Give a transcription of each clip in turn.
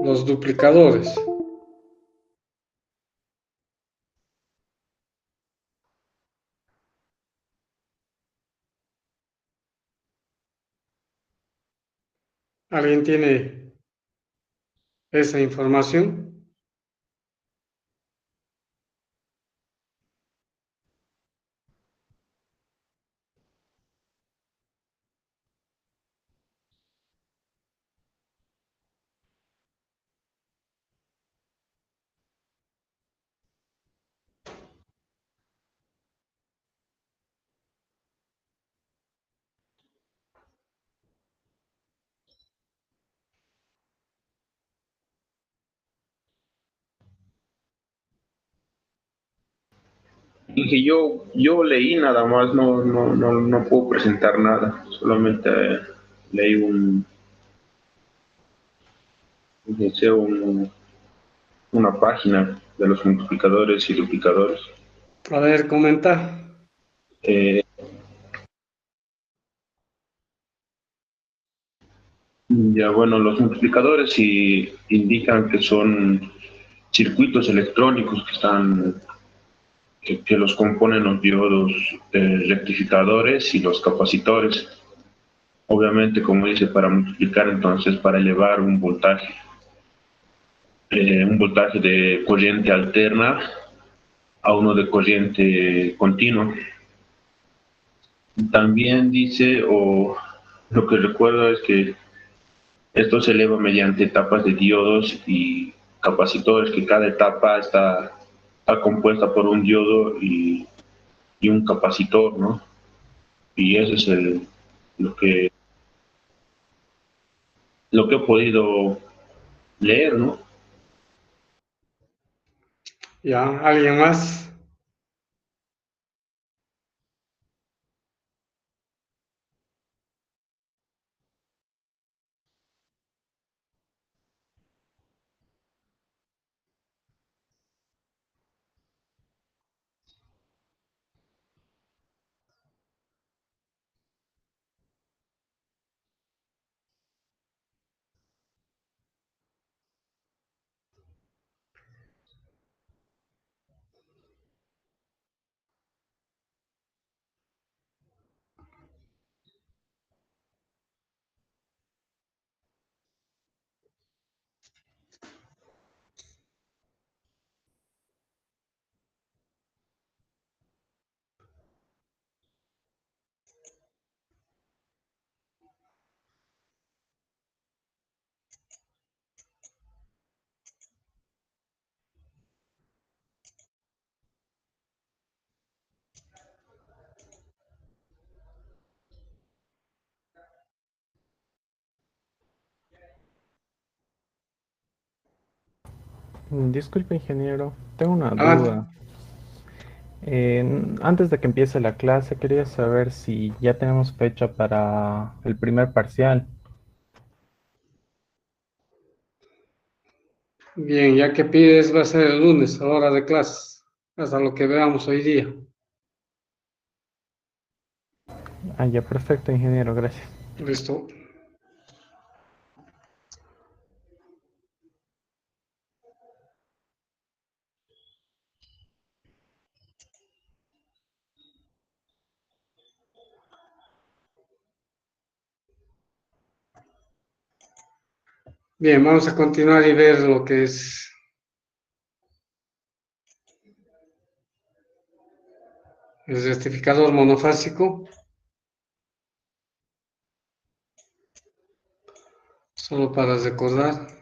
Los duplicadores. ¿Alguien tiene esa información? Dije, yo leí nada más, no puedo presentar nada, solamente leí hice una página de los multiplicadores y duplicadores. A ver, comenta. Eh, ya bueno, los multiplicadores sí indican que son circuitos electrónicos que los componen los diodos rectificadores y los capacitores. Obviamente, como dice, para multiplicar, entonces para elevar un voltaje de corriente alterna a uno de corriente continua. También dice, o lo que recuerdo es que esto se eleva mediante etapas de diodos y capacitores, que cada etapa está compuesta por un diodo y un capacitor, ¿no? Y eso es lo que, lo que he podido leer, ¿no? Ya, ¿alguien más? Disculpe, ingeniero, tengo una Ah, duda. Antes de que empiece la clase, quería saber si ya tenemos fecha para el primer parcial. bien, ya que pides va a ser el lunes a hora de clases, hasta lo que veamos hoy día. Ah, ya, perfecto, ingeniero, gracias. Listo. Bien, vamos a continuar y ver lo que es el rectificador monofásico, solo para recordar.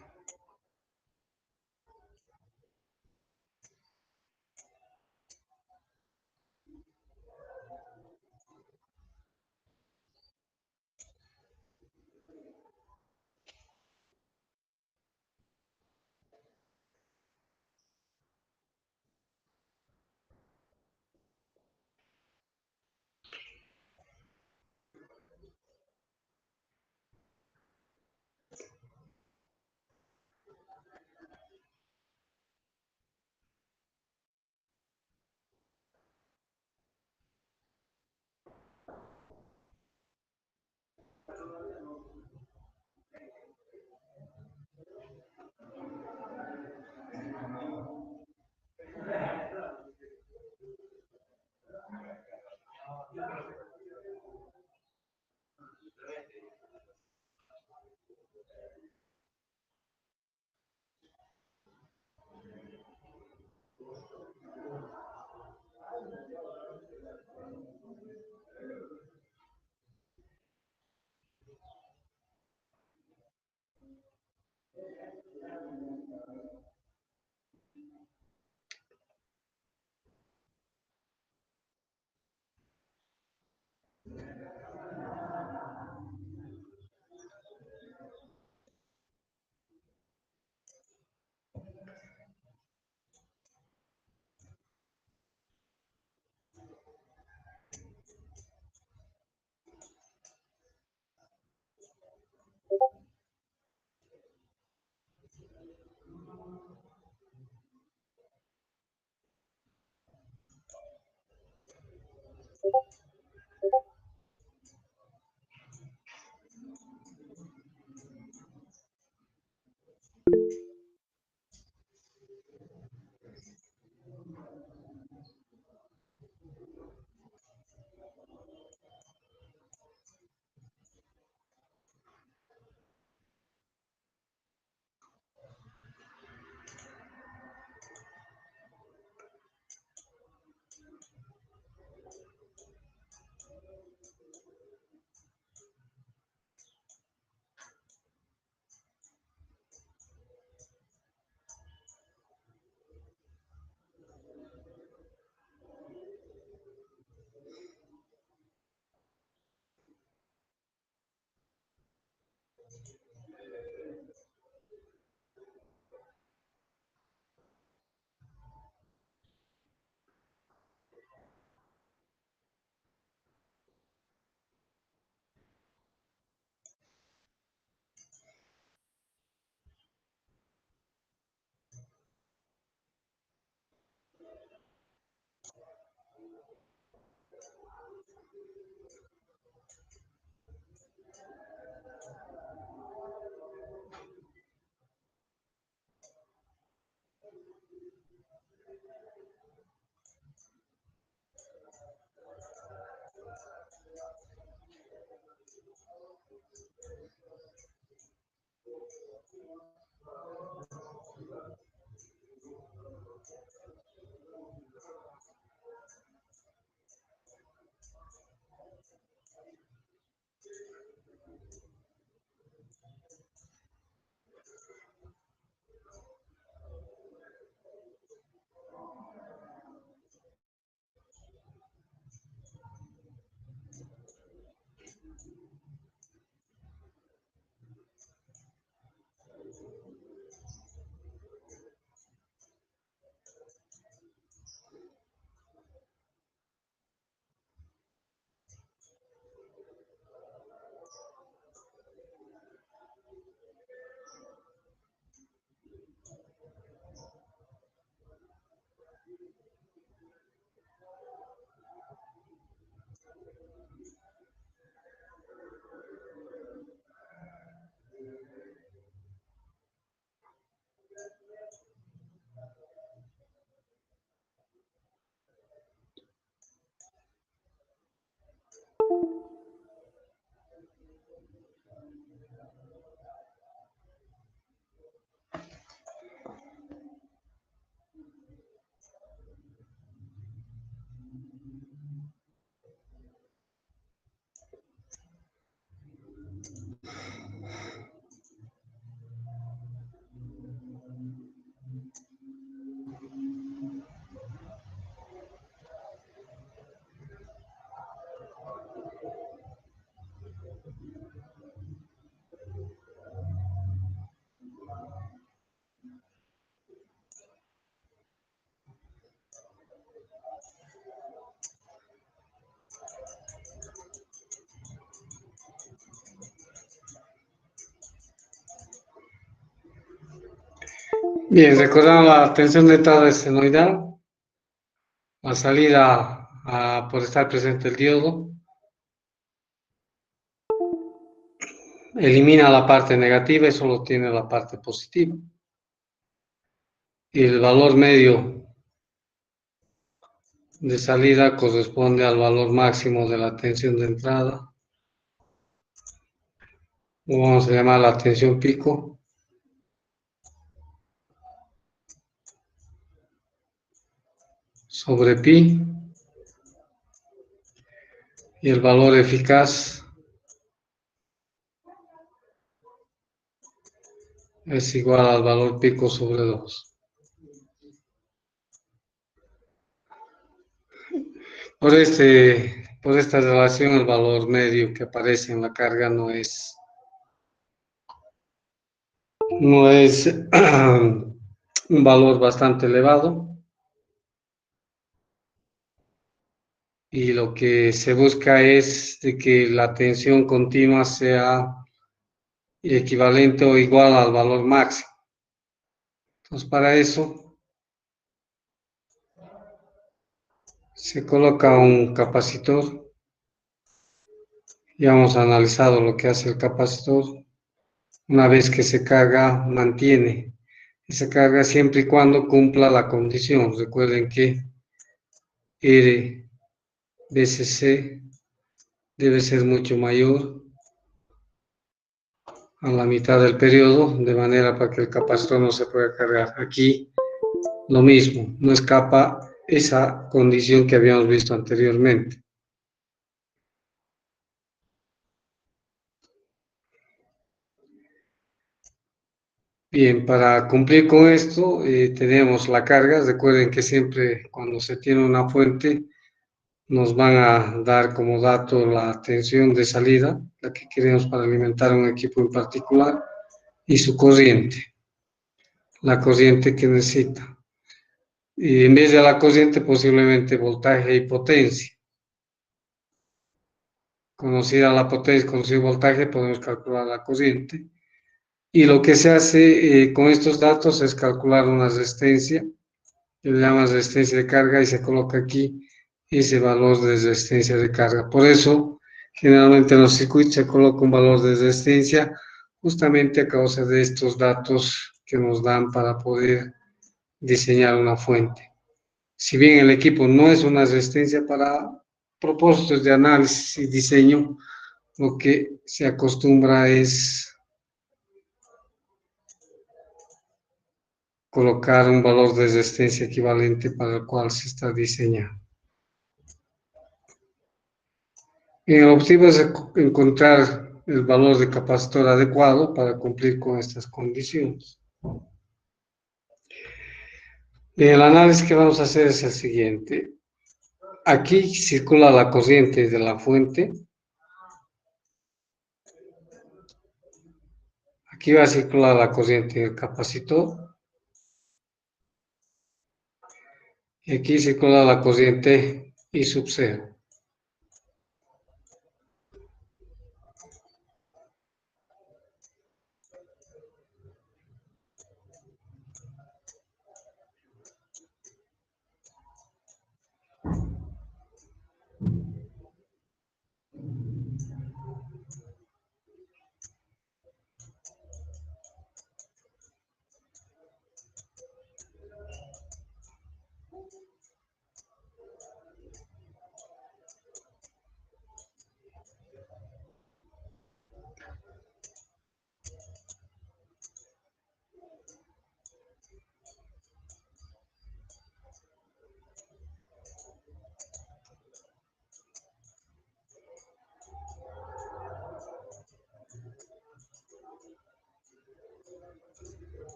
Bien, recordamos la tensión de entrada senoidal, la salida por estar presente el diodo, elimina la parte negativa y solo tiene la parte positiva. Y el valor medio de salida corresponde al valor máximo de la tensión de entrada. Lo vamos a llamar la tensión pico. Sobre pi. Y el valor eficaz es igual al valor pico sobre 2. Por esta relación, el valor medio que aparece en la carga no es un valor bastante elevado. Y lo que se busca es de que la tensión continua sea equivalente o igual al valor máximo. Entonces, para eso se coloca un capacitor. Ya hemos analizado lo que hace el capacitor. Una vez que se carga, mantiene esa carga siempre y cuando cumpla la condición. Recuerden que R veces C debe ser mucho mayor a la mitad del periodo, de manera para que el capacitor no se pueda cargar. Aquí lo mismo, no escapa esa condición que habíamos visto anteriormente. Bien, para cumplir con esto tenemos la carga. Recuerden que siempre cuando se tiene una fuente nos van a dar como dato la tensión de salida, la que queremos para alimentar un equipo en particular, y su corriente, la corriente que necesita. Y en vez de la corriente, posiblemente voltaje y potencia. Conocida la potencia, conocido el voltaje, podemos calcular la corriente. Y lo que se hace con estos datos es calcular una resistencia, que le llaman resistencia de carga, y se coloca aquí ese valor de resistencia de carga. Por eso, generalmente en los circuitos se coloca un valor de resistencia, justamente a causa de estos datos que nos dan para poder diseñar una fuente. Si bien el equipo no es una resistencia para propósitos de análisis y diseño, lo que se acostumbra es colocar un valor de resistencia equivalente para el cual se está diseñando. El objetivo es encontrar el valor de capacitor adecuado para cumplir con estas condiciones. El análisis que vamos a hacer es el siguiente. Aquí circula la corriente de la fuente. Aquí va a circular la corriente del capacitor. Y aquí circula la corriente I sub 0.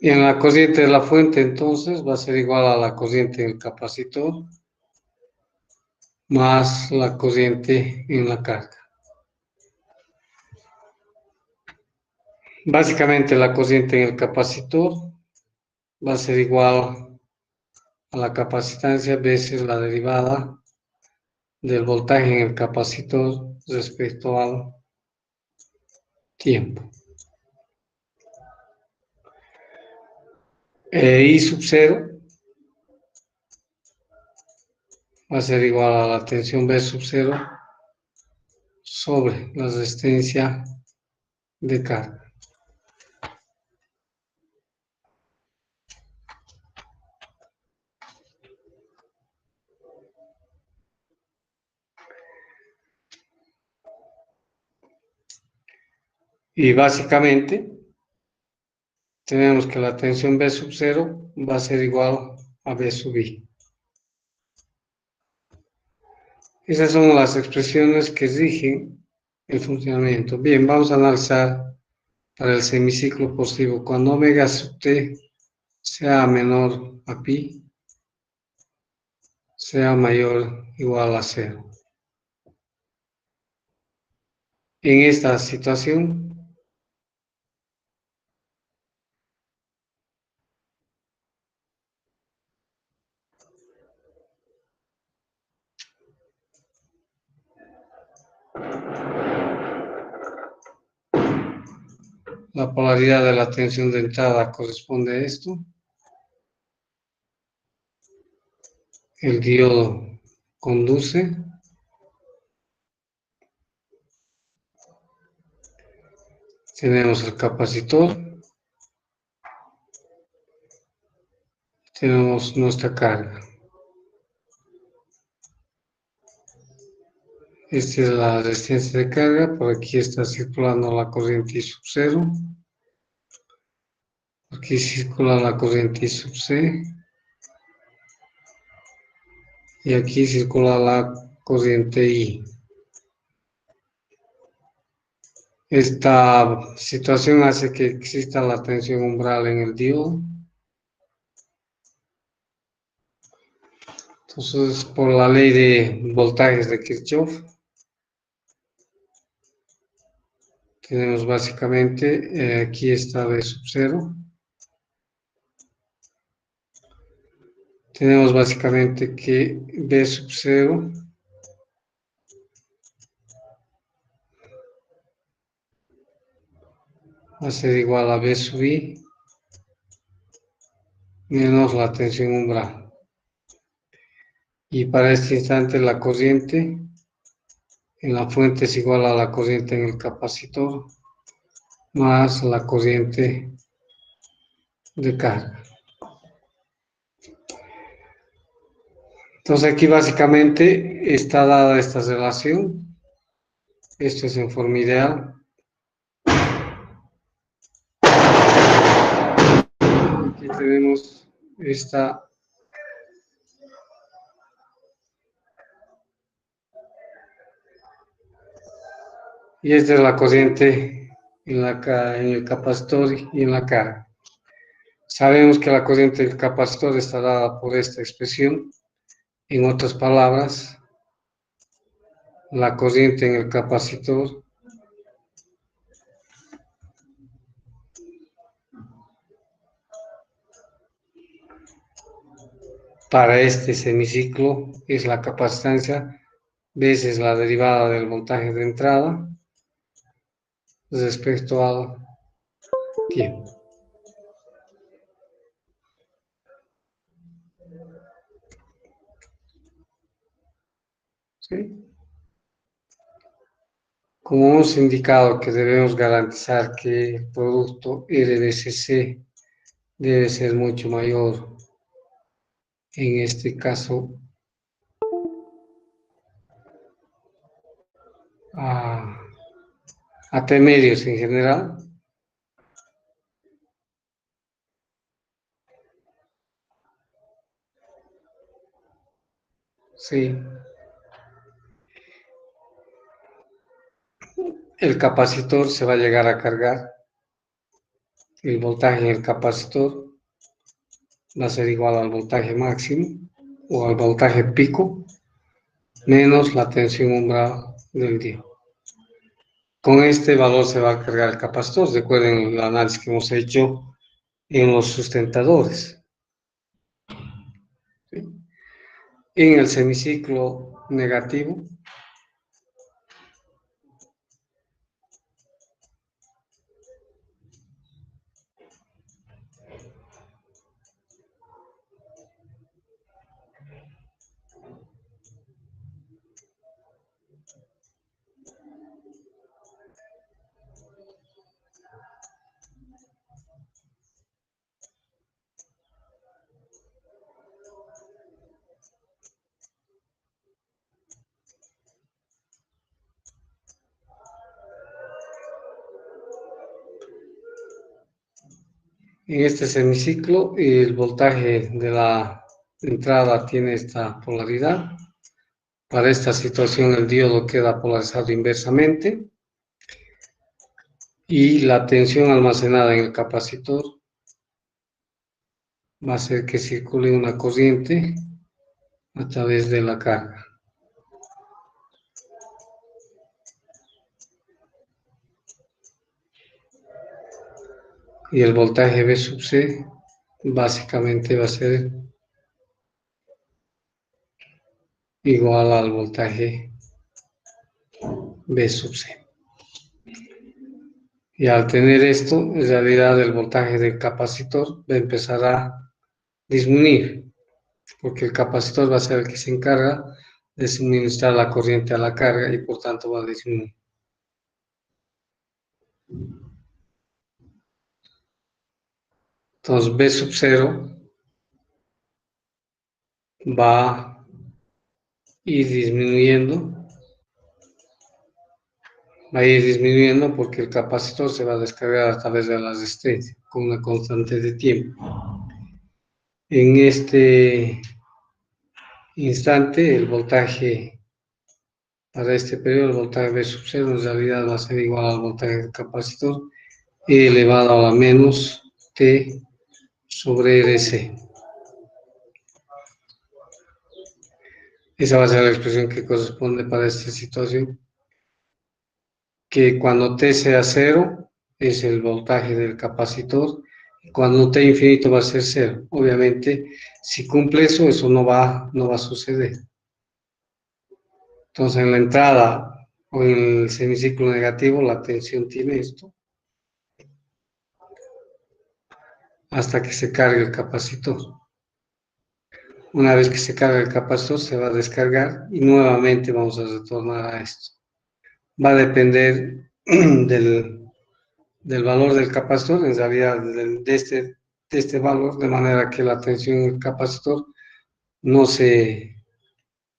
Y en la corriente de la fuente, entonces, va a ser igual a la corriente del capacitor más la corriente en la carga. Básicamente, la corriente en el capacitor va a ser igual a la capacitancia veces la derivada del voltaje en el capacitor respecto al tiempo. I sub 0 va a ser igual a la tensión B sub 0 sobre la resistencia de carga. Y básicamente tenemos que la tensión B sub 0 va a ser igual a B sub I. Esas son las expresiones que rigen el funcionamiento. Bien, vamos a analizar para el semiciclo positivo. Cuando omega sub t sea menor a pi, sea mayor o igual a 0. En esta situación, La polaridad de la tensión de entrada corresponde a esto. El diodo conduce. Tenemos el capacitor. Tenemos nuestra carga. Esta es la resistencia de carga. Por aquí está circulando la corriente I sub 0. Aquí circula la corriente I sub C. Y aquí circula la corriente I. Esta situación hace que exista la tensión umbral en el diodo. Entonces, por la ley de voltajes de Kirchhoff, tenemos básicamente, aquí está V sub 0. Tenemos básicamente que V sub 0 va a ser igual a V sub I menos la tensión umbral. Y para este instante la corriente en la fuente es igual a la corriente en el capacitor más la corriente de carga. Entonces aquí básicamente está dada esta relación. Esto es en forma ideal. Aquí tenemos esta y esta es la corriente en el capacitor y en la carga. Sabemos que la corriente del capacitor está dada por esta expresión. En otras palabras, la corriente en el capacitor para este semiciclo es la capacitancia veces la derivada del voltaje de entrada respecto al tiempo. ¿Sí? Como hemos indicado que debemos garantizar que el producto RDCC debe ser mucho mayor, en este caso, a T medios en general. Sí. El capacitor se va a llegar a cargar. El voltaje en el capacitor va a ser igual al voltaje máximo o al voltaje pico menos la tensión umbral del diodo. Con este valor se va a cargar el capacitor. Recuerden el análisis que hemos hecho en los sustentadores. ¿Sí? En el semiciclo negativo, en este semiciclo el voltaje de la entrada tiene esta polaridad. Para esta situación el diodo queda polarizado inversamente y la tensión almacenada en el capacitor va a hacer que circule una corriente a través de la carga. Y el voltaje V sub C básicamente va a ser igual al voltaje V sub C. Y al tener esto, en realidad el voltaje del capacitor va a empezar a disminuir, porque el capacitor va a ser el que se encarga de suministrar la corriente a la carga y por tanto va a disminuir. Entonces B sub 0 va a ir disminuyendo, porque el capacitor se va a descargar a través de la resistencia con una constante de tiempo. En este instante, el voltaje para este periodo, el voltaje B sub 0 en realidad va a ser igual al voltaje del capacitor E elevado a la menos T sobre RC. Esa va a ser la expresión que corresponde para esta situación, que cuando T sea 0 es el voltaje del capacitor, y cuando T infinito va a ser 0. Obviamente, si cumple eso no va a suceder. Entonces, en la entrada o en el semiciclo negativo, la tensión tiene esto, hasta que se cargue el capacitor. Una vez que se carga el capacitor, se va a descargar y nuevamente vamos a retornar a esto. Va a depender del valor del capacitor, en realidad de este valor, de manera que la tensión del capacitor no se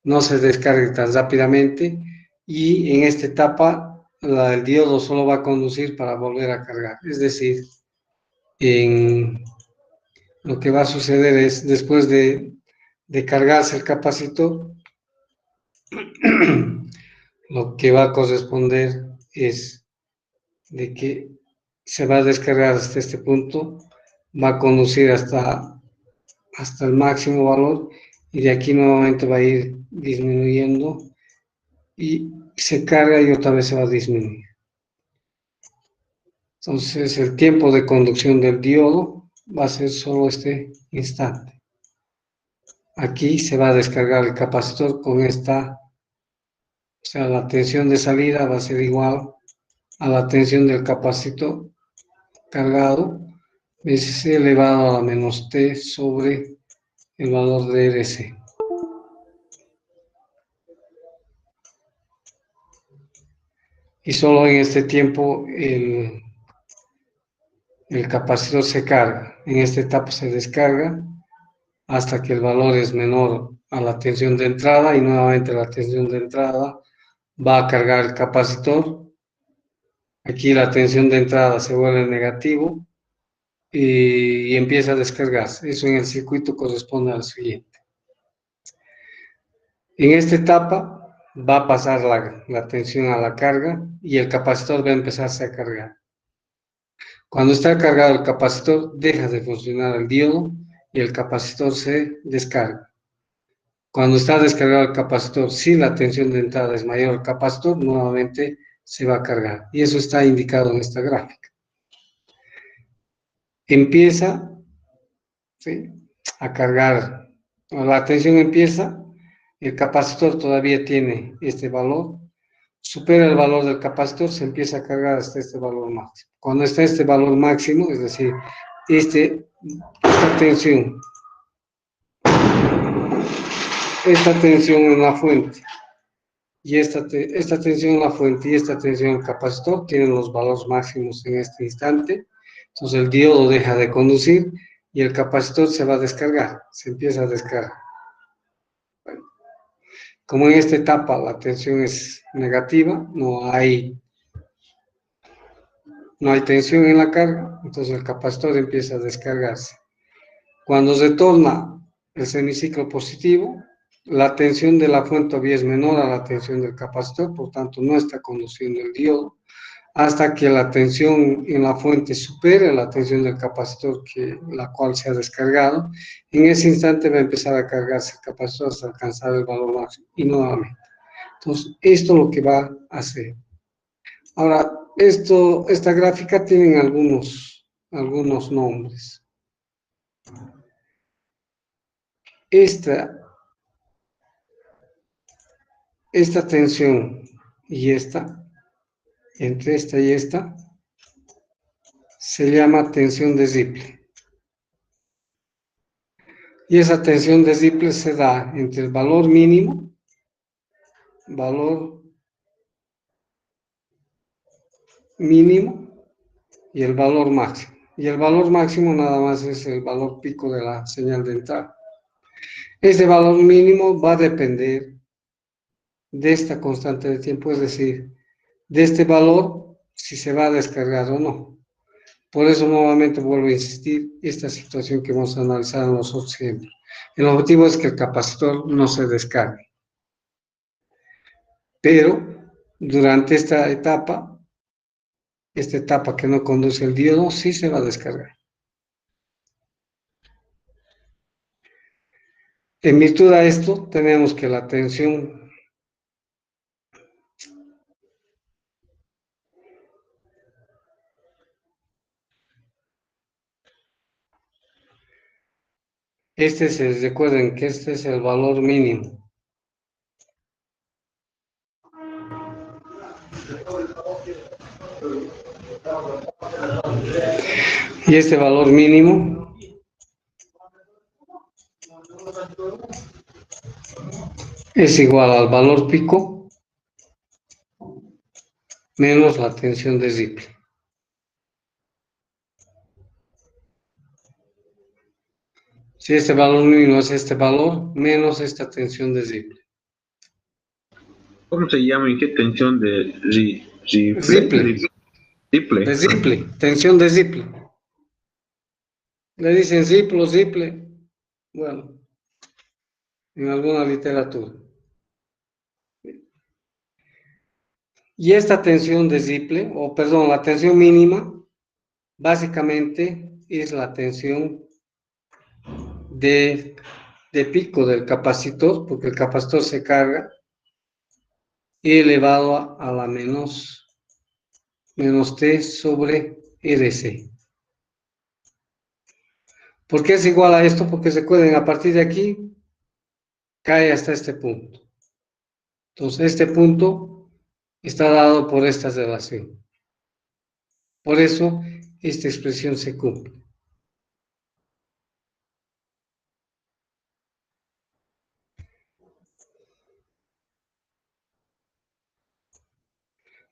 descargue tan rápidamente, y en esta etapa el diodo solo va a conducir para volver a cargar. Es decir, lo que va a suceder es, después de cargarse el capacitor, lo que va a corresponder es de que se va a descargar hasta este punto, va a conducir hasta el máximo valor, y de aquí nuevamente va a ir disminuyendo y se carga y otra vez se va a disminuir. Entonces el tiempo de conducción del diodo va a ser solo este instante. Aquí se va a descargar el capacitor con esta, o sea, la tensión de salida va a ser igual a la tensión del capacitor cargado, veces elevado a la menos T sobre el valor de RC. Y solo en este tiempo el capacitor se carga. En esta etapa se descarga hasta que el valor es menor a la tensión de entrada, y nuevamente la tensión de entrada va a cargar el capacitor. Aquí la tensión de entrada se vuelve negativo y empieza a descargarse. Eso en el circuito corresponde al siguiente. En esta etapa va a pasar la tensión a la carga y el capacitor va a empezarse a cargar. Cuando está cargado el capacitor, deja de funcionar el diodo y el capacitor se descarga. Cuando está descargado el capacitor, si la tensión de entrada es mayor al capacitor, nuevamente se va a cargar. Y eso está indicado en esta gráfica. Empieza, ¿sí?, a cargar. La tensión empieza, el capacitor todavía tiene este valor, supera el valor del capacitor, se empieza a cargar hasta este valor máximo. Cuando está este valor máximo, es decir, esta tensión en la fuente, y esta tensión en la fuente y esta tensión en el capacitor tienen los valores máximos en este instante. Entonces el diodo deja de conducir y el capacitor se va a descargar, se empieza a descargar. Bueno, como en esta etapa la tensión es negativa, no hay tensión en la carga, entonces el capacitor empieza a descargarse. Cuando retorna el semiciclo positivo, la tensión de la fuente todavía es menor a la tensión del capacitor, por tanto no está conduciendo el diodo, hasta que la tensión en la fuente supere la tensión del capacitor, la cual se ha descargado. En ese instante va a empezar a cargarse el capacitor hasta alcanzar el valor máximo, y nuevamente. Entonces, esto es lo que va a hacer. Ahora, esta gráfica tiene algunos nombres. Esta tensión y entre esta y esta, se llama tensión de Ripple. Y esa tensión de Ripple se da entre el valor mínimo, y el valor máximo. Y el valor máximo nada más es el valor pico de la señal de entrada. Este valor mínimo va a depender de esta constante de tiempo, es decir, de este valor, si se va a descargar o no. Por eso nuevamente vuelvo a insistir, esta situación que hemos analizado en los otros ejemplos. El objetivo es que el capacitor no se descargue. Pero durante esta etapa que no conduce el diodo, sí se va a descargar. En virtud a esto, tenemos que la tensión recuerden que este es el valor mínimo. Y este valor mínimo es igual al valor pico menos la tensión de Ripple. Si este valor mínimo es este valor, menos esta tensión de Ripple. ¿Cómo se llama? ¿En qué tensión de Ripple. Ripple. De Ripple, tensión de Ripple. Le dicen Ripple o Ripple. Bueno, en alguna literatura. Y esta tensión de Ripple, o perdón, la tensión mínima, básicamente es la tensión de pico del capacitor, porque el capacitor se carga, y elevado a la menos T sobre RC. ¿Por qué es igual a esto? Porque recuerden, a partir de aquí, cae hasta este punto. Entonces, este punto está dado por esta relación. Por eso, esta expresión se cumple.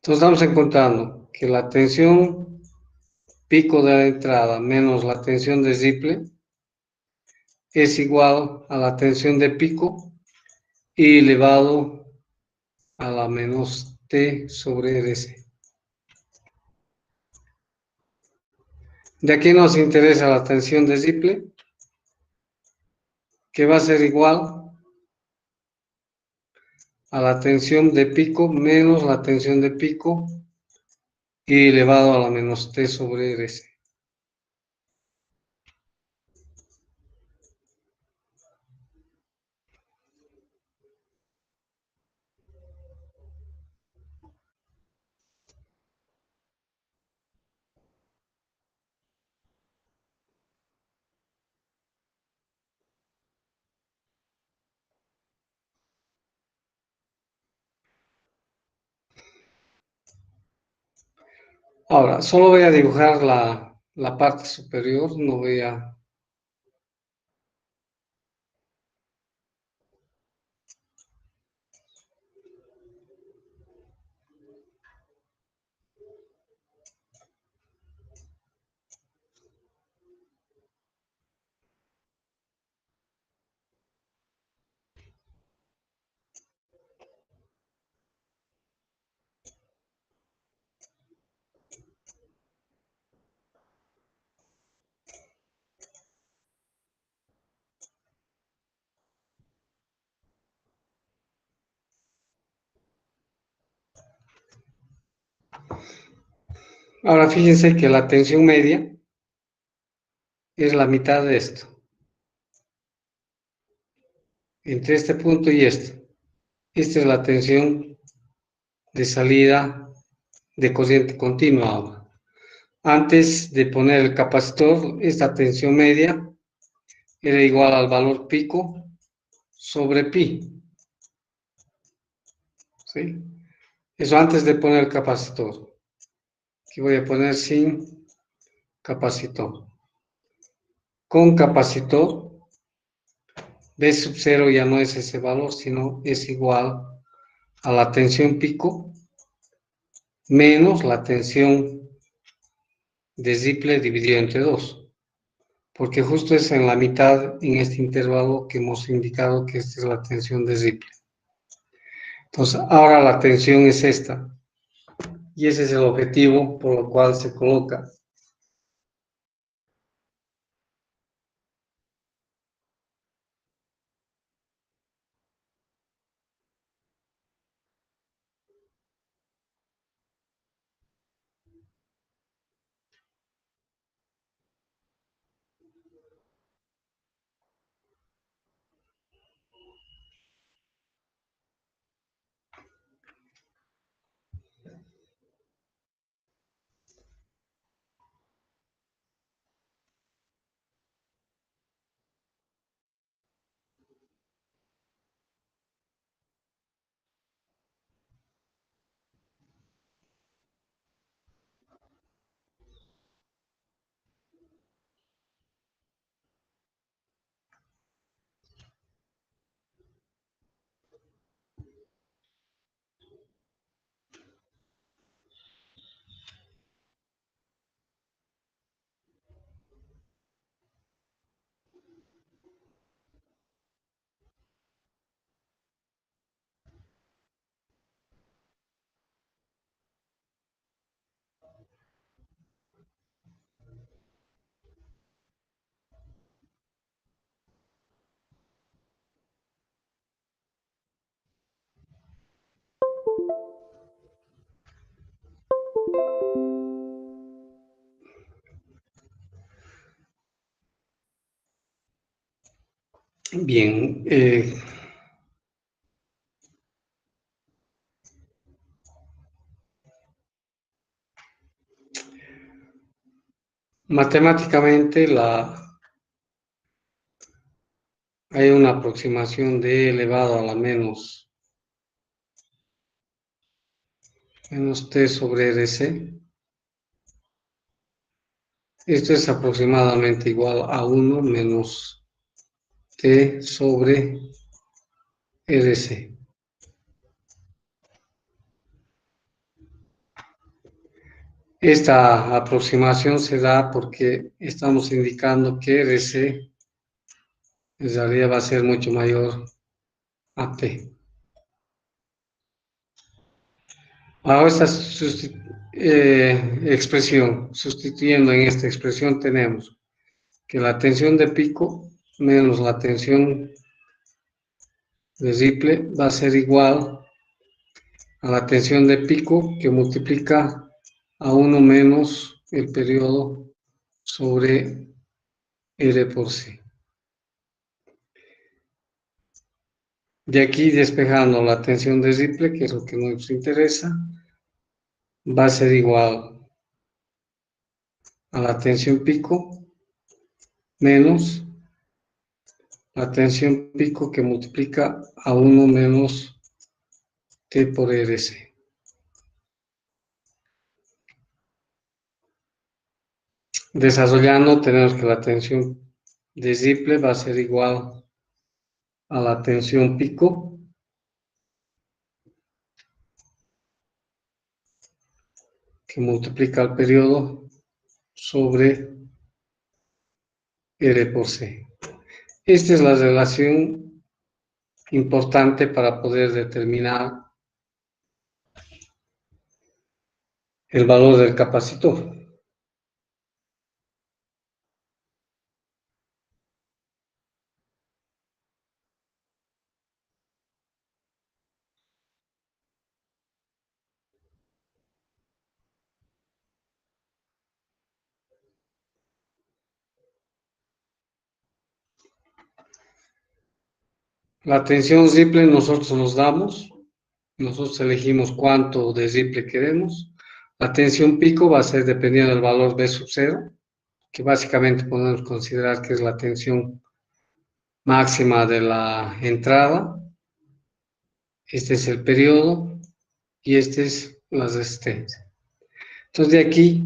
Entonces, estamos encontrando que la tensión pico de la entrada menos la tensión de Ripple es igual a la tensión de pico y elevado a la menos T sobre RC. De aquí nos interesa la tensión de Ripple, que va a ser igual a la tensión de pico menos la tensión de pico y elevado a la menos T sobre RC. Ahora, solo voy a dibujar la parte superior, no voy a... Ahora, fíjense que la tensión media es la mitad de esto, entre este punto y este. Esta es la tensión de salida de corriente continua ahora. Antes de poner el capacitor, esta tensión media era igual al valor pico sobre pi. ¿Sí? Eso antes de poner el capacitor. Aquí voy a poner sin capacitor. Con capacitor, B sub 0 ya no es ese valor, sino es igual a la tensión pico menos la tensión de Ziegler dividido entre 2, porque justo es en la mitad, en este intervalo que hemos indicado que esta es la tensión de Ziegler. Entonces, ahora la tensión es esta, y ese es el objetivo por el cual se coloca. Bien, matemáticamente hay una aproximación de elevado a la menos t sobre RC. Esto es aproximadamente igual a 1 menos t sobre RC. Esta aproximación se da porque estamos indicando que RC en realidad va a ser mucho mayor a T. Ahora esta expresión, sustituyendo en esta expresión, tenemos que la tensión de pico menos la tensión de Ripple va a ser igual a la tensión de pico que multiplica a 1 menos el periodo sobre R por C. De aquí despejando la tensión de Ripple, que es lo que nos interesa, va a ser igual a la tensión pico menos la tensión pico que multiplica a 1 menos T por RC. Desarrollando tenemos que la tensión de Ripple va a ser igual a la tensión pico que multiplica el periodo sobre R por C. Esta es la relación importante para poder determinar el valor del capacitor. La tensión Ripple nosotros nos damos, nosotros elegimos cuánto de Ripple queremos. La tensión pico va a ser dependiendo del valor B sub 0, que básicamente podemos considerar que es la tensión máxima de la entrada. Este es el periodo y este es la resistencia. Entonces de aquí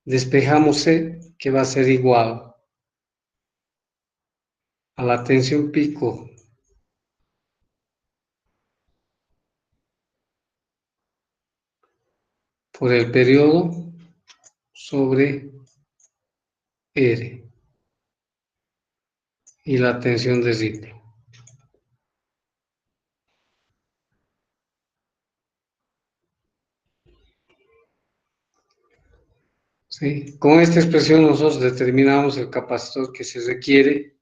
despejamos C, que va a ser igual a la tensión pico por el periodo sobre R y la tensión de Ripley. ¿Sí? Con esta expresión nosotros determinamos el capacitor que se requiere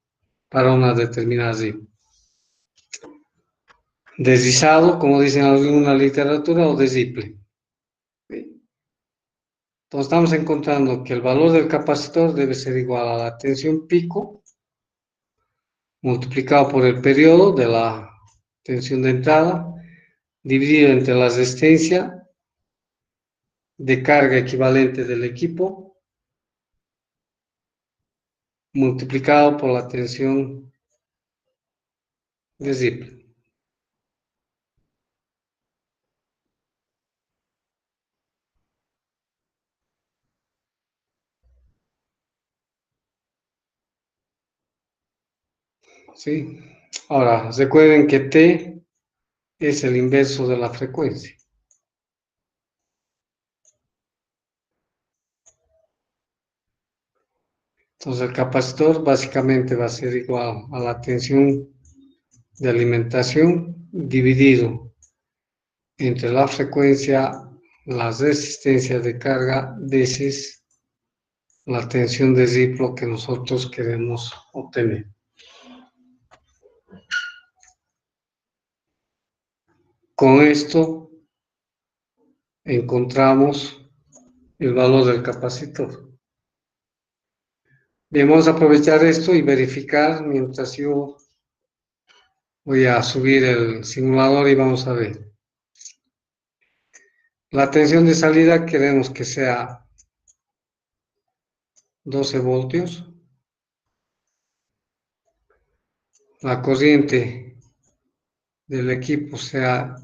para una determinada Ripley. Deslizado, como dicen en alguna literatura, o de Ripley. ¿Sí? Entonces estamos encontrando que el valor del capacitor debe ser igual a la tensión pico multiplicado por el periodo de la tensión de entrada dividido entre la resistencia de carga equivalente del equipo multiplicado por la tensión de Ripley. ¿Sí? Ahora, recuerden que T es el inverso de la frecuencia. Entonces el capacitor básicamente va a ser igual a la tensión de alimentación dividido entre la frecuencia, la resistencia de carga, veces la tensión de Ripley que nosotros queremos obtener. Con esto encontramos el valor del capacitor. Bien, vamos a aprovechar esto y verificar mientras yo voy a subir el simulador y vamos a ver. La tensión de salida queremos que sea 12 voltios. La corriente del equipo sea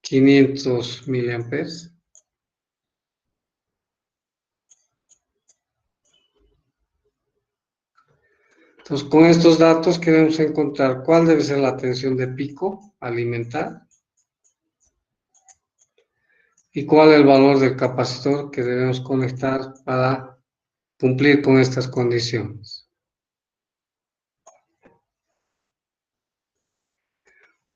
500 miliamperes. Entonces, con estos datos queremos encontrar cuál debe ser la tensión de pico a alimentar y cuál es el valor del capacitor que debemos conectar para cumplir con estas condiciones.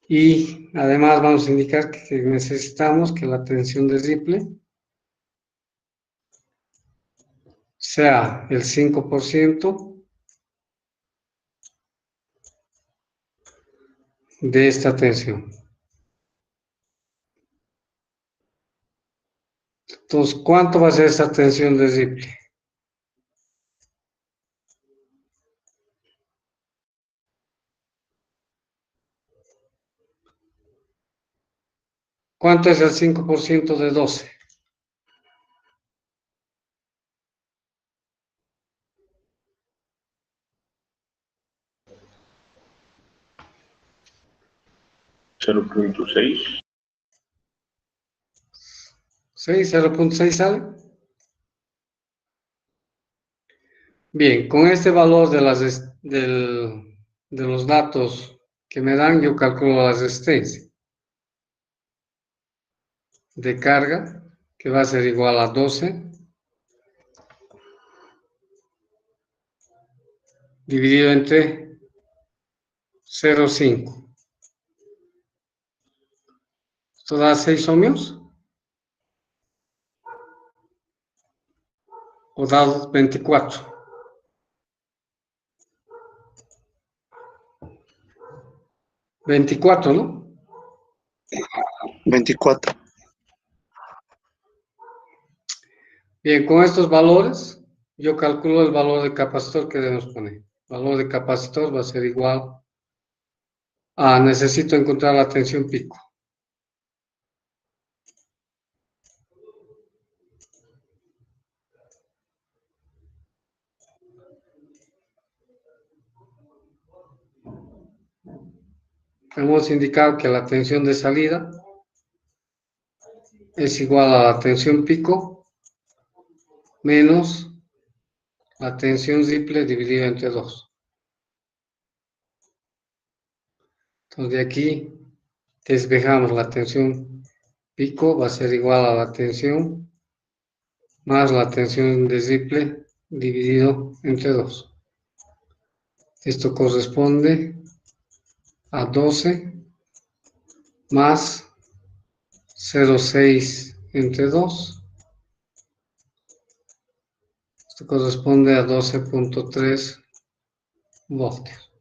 Y además vamos a indicar que necesitamos que la tensión de Ripley sea el 5% de esta tensión. Entonces, ¿cuánto va a ser esta tensión de Ripley? ¿Cuánto es el 5% de 12? ¿0.6? ¿Sí? ¿0.6 sale? Bien, con este valor de los datos que me dan, yo calculo la resistencia de carga, que va a ser igual a 12 dividido entre 0,5. ¿Esto da 6 ohmios? ¿O da 24? 24, ¿no? 24. Bien, con estos valores, yo calculo el valor de capacitor que debemos poner. El valor de capacitor va a ser igual a, necesito encontrar la tensión pico. Hemos indicado que la tensión de salida es igual a la tensión pico menos la tensión simple dividida entre 2. Entonces de aquí despejamos la tensión pico, va a ser igual a la tensión más la tensión de simple dividido entre 2. Esto corresponde a 12 más 0,6 entre 2. Esto corresponde a 12,3 voltios.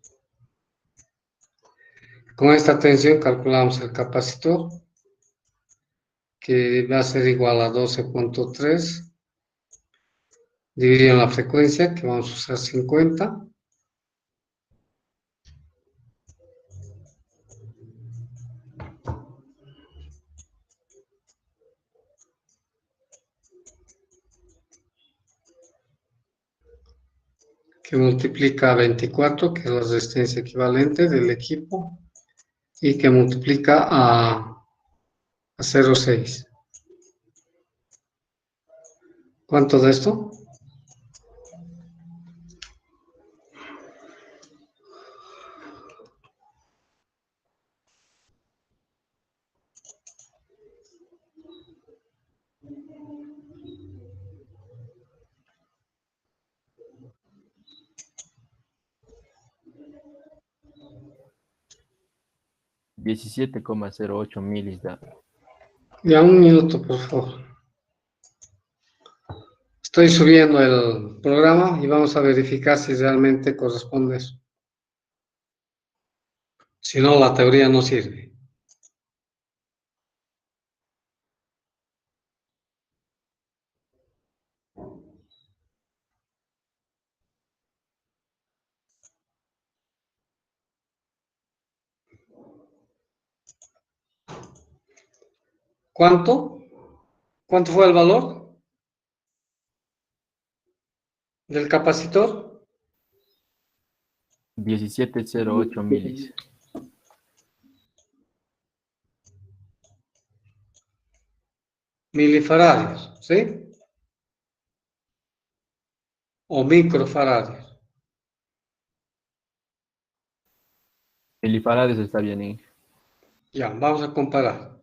Con esta tensión calculamos el capacitor, que va a ser igual a 12,3 dividido en la frecuencia, que vamos a usar 50. Que multiplica a 24, que es la resistencia equivalente del equipo, y que multiplica a 0,6. ¿Cuánto de esto? $17,08 milis da. Ya, un minuto, por favor. Estoy subiendo el programa y vamos a verificar si realmente corresponde eso. Si no, la teoría no sirve. ¿Cuánto? ¿Cuánto fue el valor del capacitor? 17,08 milis. Milifaradios, ¿sí? O microfaradios. Milifarades está bien, Inge. Ya, vamos a comparar.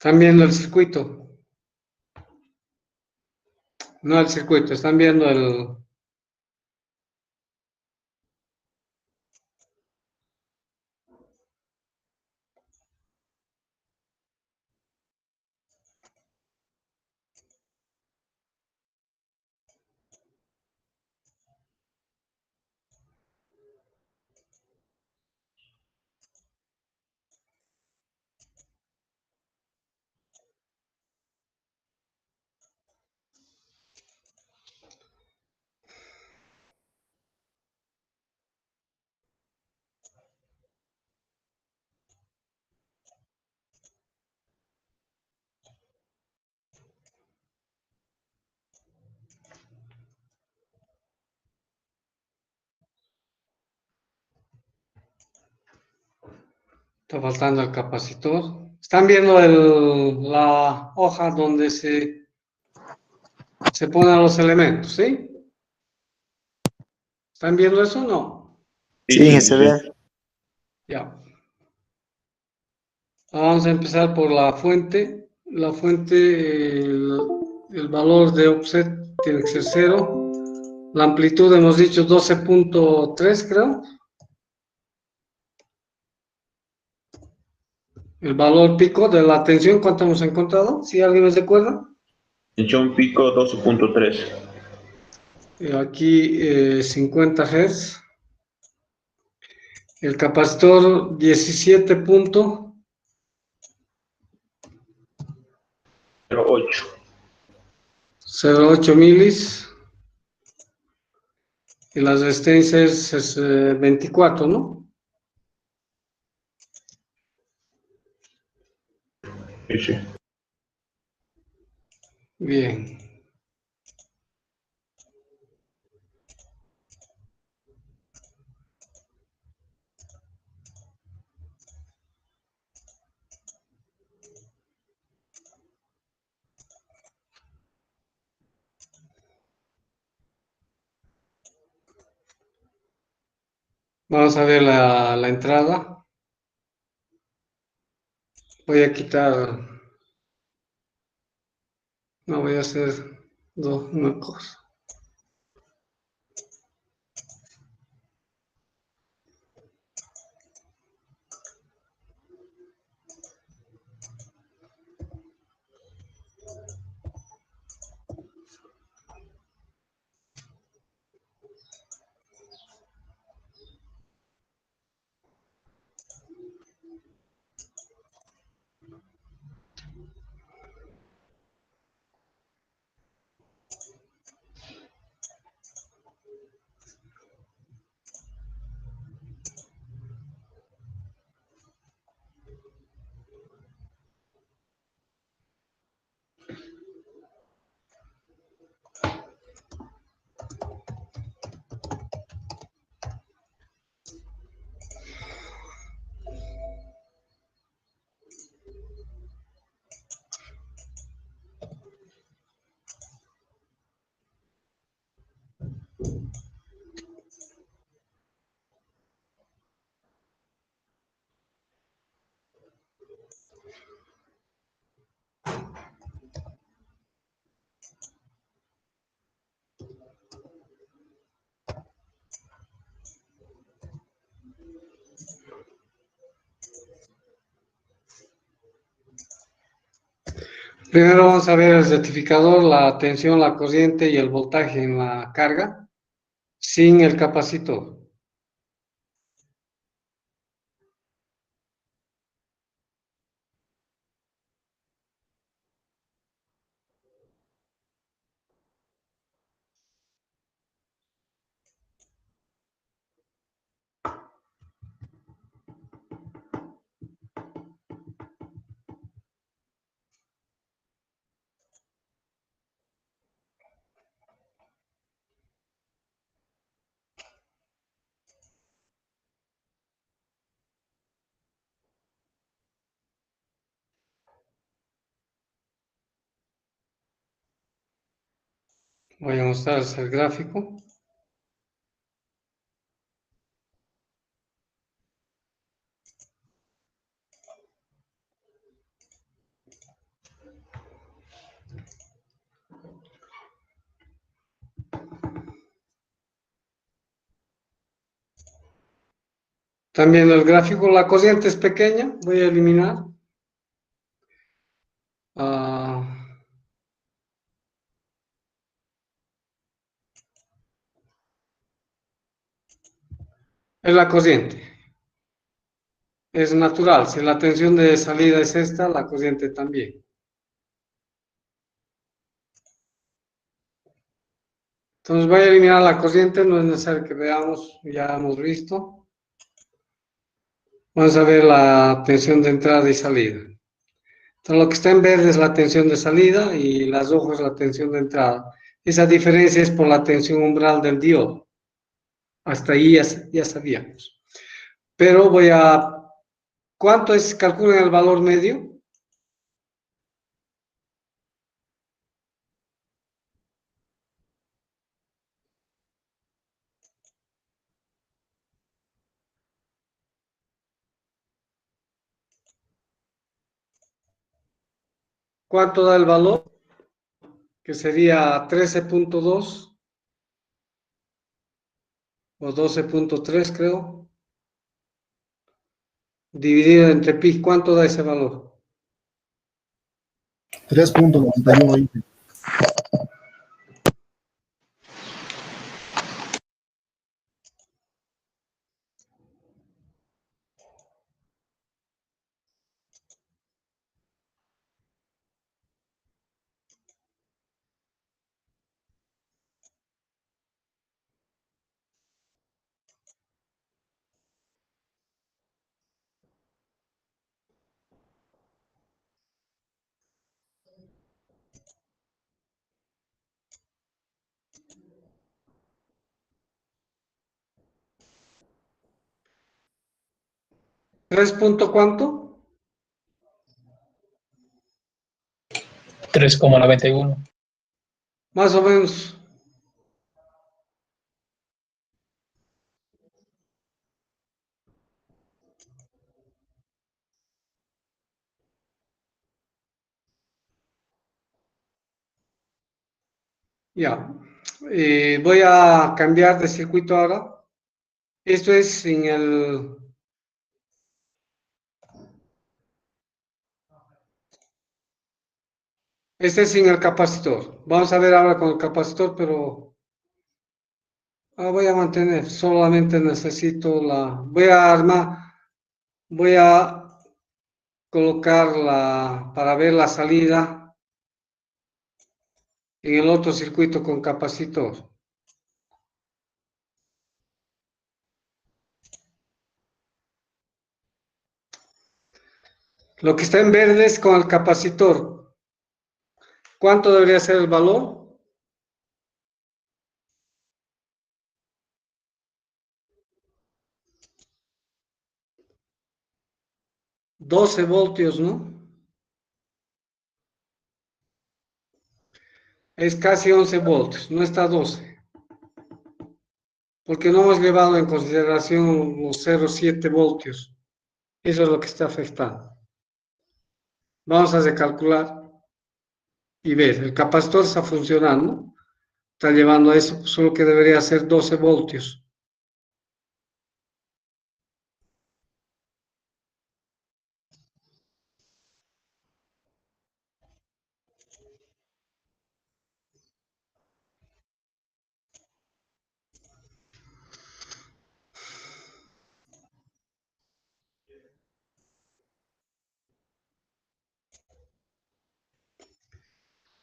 ¿Están viendo el circuito? No el circuito, están viendo el... Está faltando el capacitor. ¿Están viendo la hoja donde se ponen los elementos, sí? ¿Están viendo eso o no? Sí, se ve. Ya. Vamos a empezar por la fuente. La fuente, el valor de offset tiene que ser 0. La amplitud hemos dicho 12,3, creo. El valor pico de la tensión, ¿cuánto hemos encontrado? ¿Si alguien me recuerda? Tensión pico 12,3. Aquí 50 Hz. El capacitor 17,08 0,8. milis. Y la resistencia es 24, ¿no? Sí, sí. Bien. Vamos a ver la entrada. Voy a quitar, no voy a hacer una cosa. Primero vamos a ver el rectificador, la tensión, la corriente y el voltaje en la carga sin el capacitor. Voy a mostrarles el gráfico. También el gráfico, la corriente es pequeña, voy a eliminar. Ah, es la corriente, es natural. Si la tensión de salida es esta, la corriente también. Entonces voy a eliminar la corriente, no es necesario que veamos, ya hemos visto. Vamos a ver la tensión de entrada y salida. Entonces lo que está en verde es la tensión de salida y las rojas es la tensión de entrada. Esa diferencia es por la tensión umbral del diodo. Hasta ahí ya sabíamos. Pero voy a... ¿Cuánto es? Calculen el valor medio. ¿Cuánto da el valor? Que sería 13.2 o 12.3 creo. Dividido entre pi, ¿cuánto da ese valor? 3.91. ¿3 punto cuánto? 3,91. Más o menos. Ya. Voy a cambiar de circuito ahora. Esto es sin el... Este es sin el capacitor. Vamos a ver ahora con el capacitor, pero voy a mantener. Solamente necesito la... Voy a armar, voy a colocar la... para ver la salida en el otro circuito con capacitor. Lo que está en verde es con el capacitor. ¿Cuánto debería ser el valor? 12 voltios, ¿no? Es casi 11 voltios, no está 12, porque no hemos llevado en consideración los 0,7 voltios. Eso es lo que está afectando. Vamos a recalcular y ver, el capacitor está funcionando, está llevando a eso, solo que debería ser 12 voltios.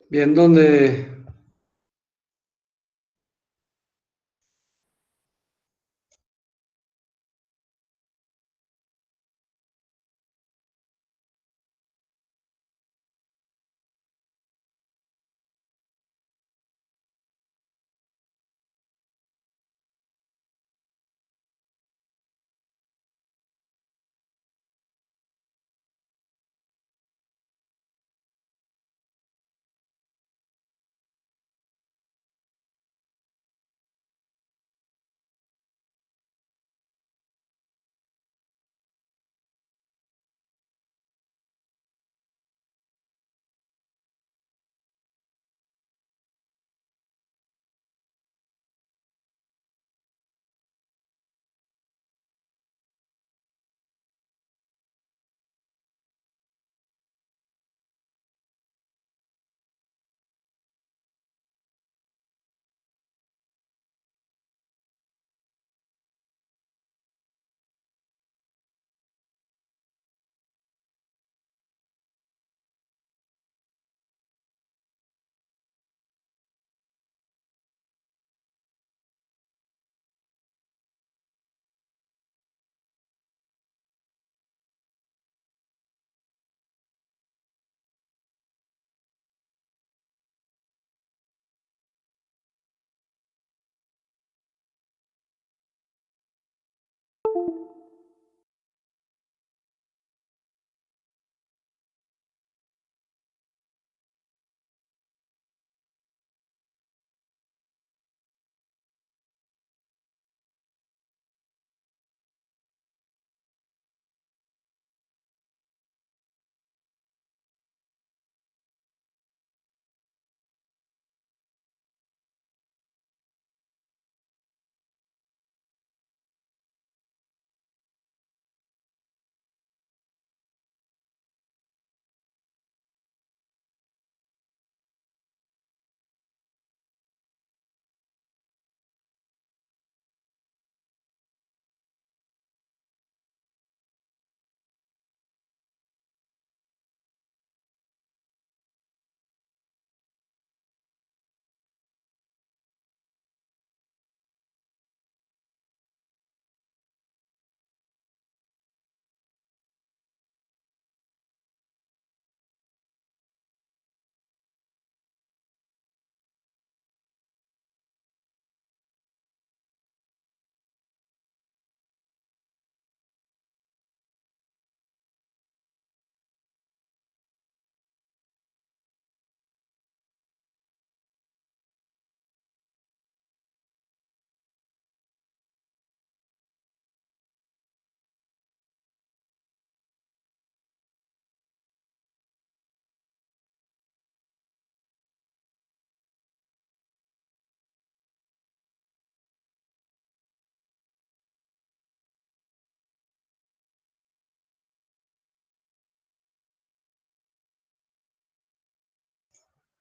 Bien, ¿dónde?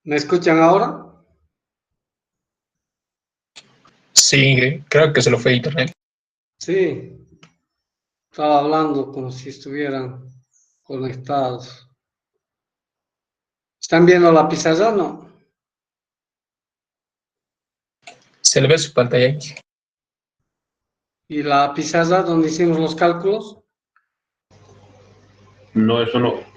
¿Me escuchan ahora? Sí, creo que se lo fue internet. Sí, estaba hablando como si estuvieran conectados. ¿Están viendo la pizarra? No. Se le ve su pantalla ahí. ¿Y la pizarra donde hicimos los cálculos? No, eso no.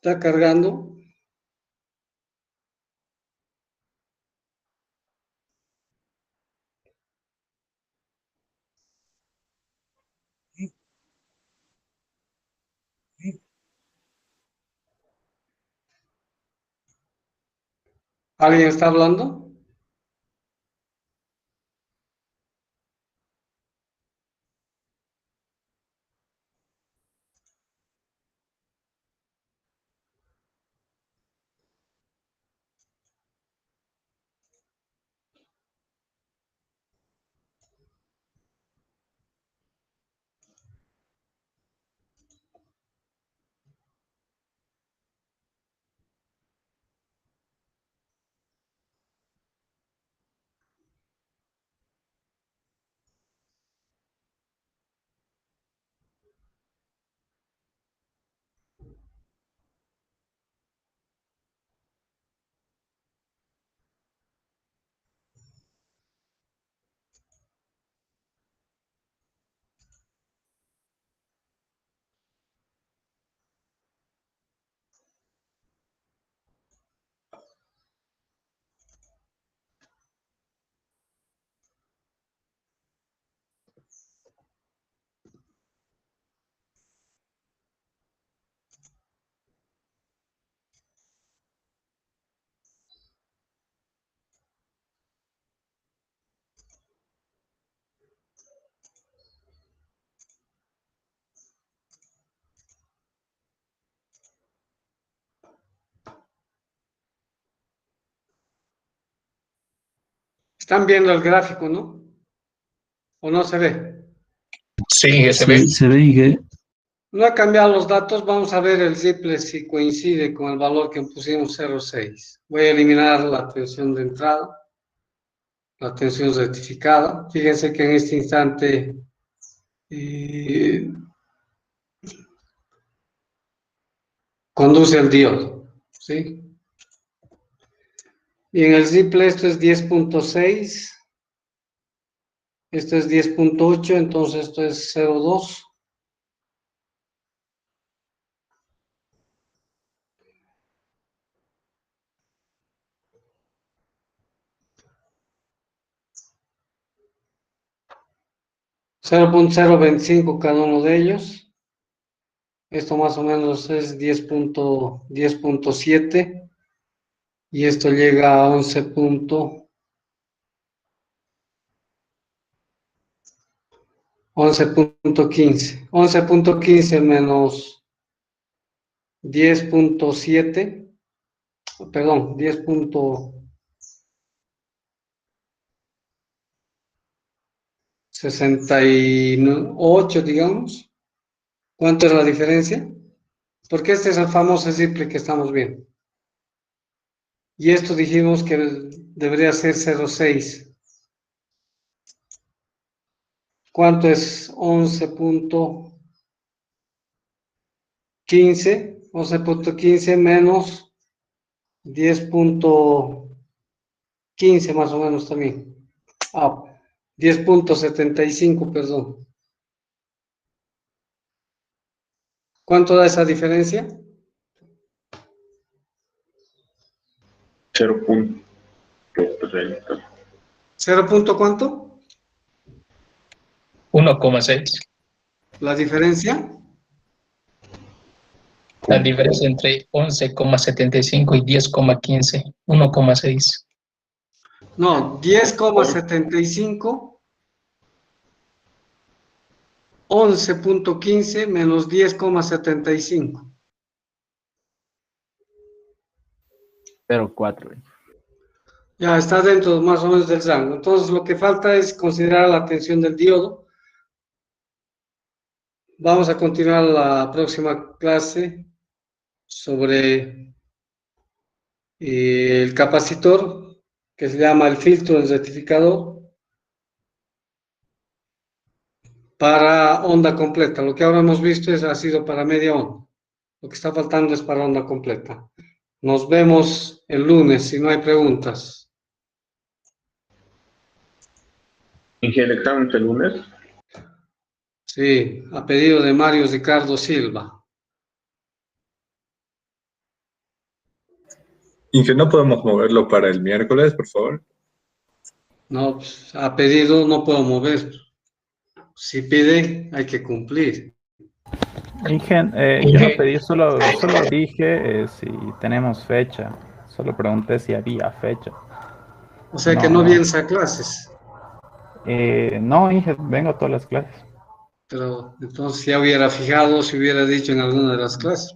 Está cargando. ¿Alguien está hablando? Están viendo el gráfico, ¿no? ¿O no se ve? Sí, se ve. Sí, se ve que No ha cambiado los datos. Vamos a ver el simple si coincide con el valor que pusimos 0,6. Voy a eliminar la tensión de entrada, la tensión rectificada. Fíjense que en este instante conduce el diodo, ¿sí? Y en el simple esto es 10.6, esto es 10.8, entonces esto es 0,2. .0.025 cada uno de ellos. Esto más o menos es 10.7 y esto llega a 11.15. 11.15 menos 10.7, perdón, 10.68, digamos. ¿Cuánto es la diferencia? Porque este es el famoso simple que estamos viendo. Y esto dijimos que debería ser 0,6. ¿Cuánto es 11.15? 11.15 menos 10.15 más o menos también. 10.75, perdón. ¿Cuánto da esa diferencia? 0.30. ¿0 punto cuánto? 1,6. ¿La diferencia? La diferencia entre 11,75 y 10,15. 1,6. No, 10,75, 11.15 menos 10,75. 0,4. Ya está dentro más o menos del rango. Entonces lo que falta es considerar la tensión del diodo. Vamos a continuar la próxima clase sobre el capacitor, que se llama el filtro del rectificador para onda completa. Lo que ahora hemos visto ha sido para media onda. Lo que está faltando es para onda completa. Nos vemos el lunes, si no hay preguntas. ¿Y el examen el lunes? Sí, a pedido de Mario Ricardo Silva. Inge, ¿no podemos moverlo para el miércoles, por favor? No, pues, a pedido no puedo mover. Si pide, hay que cumplir. Ingen, yo no pedí, solo dije si tenemos fecha. Solo pregunté si había fecha. O sea que no vienes a clases. No, Inge, vengo a todas las clases. Pero entonces ya hubiera fijado, si hubiera dicho en alguna de las clases.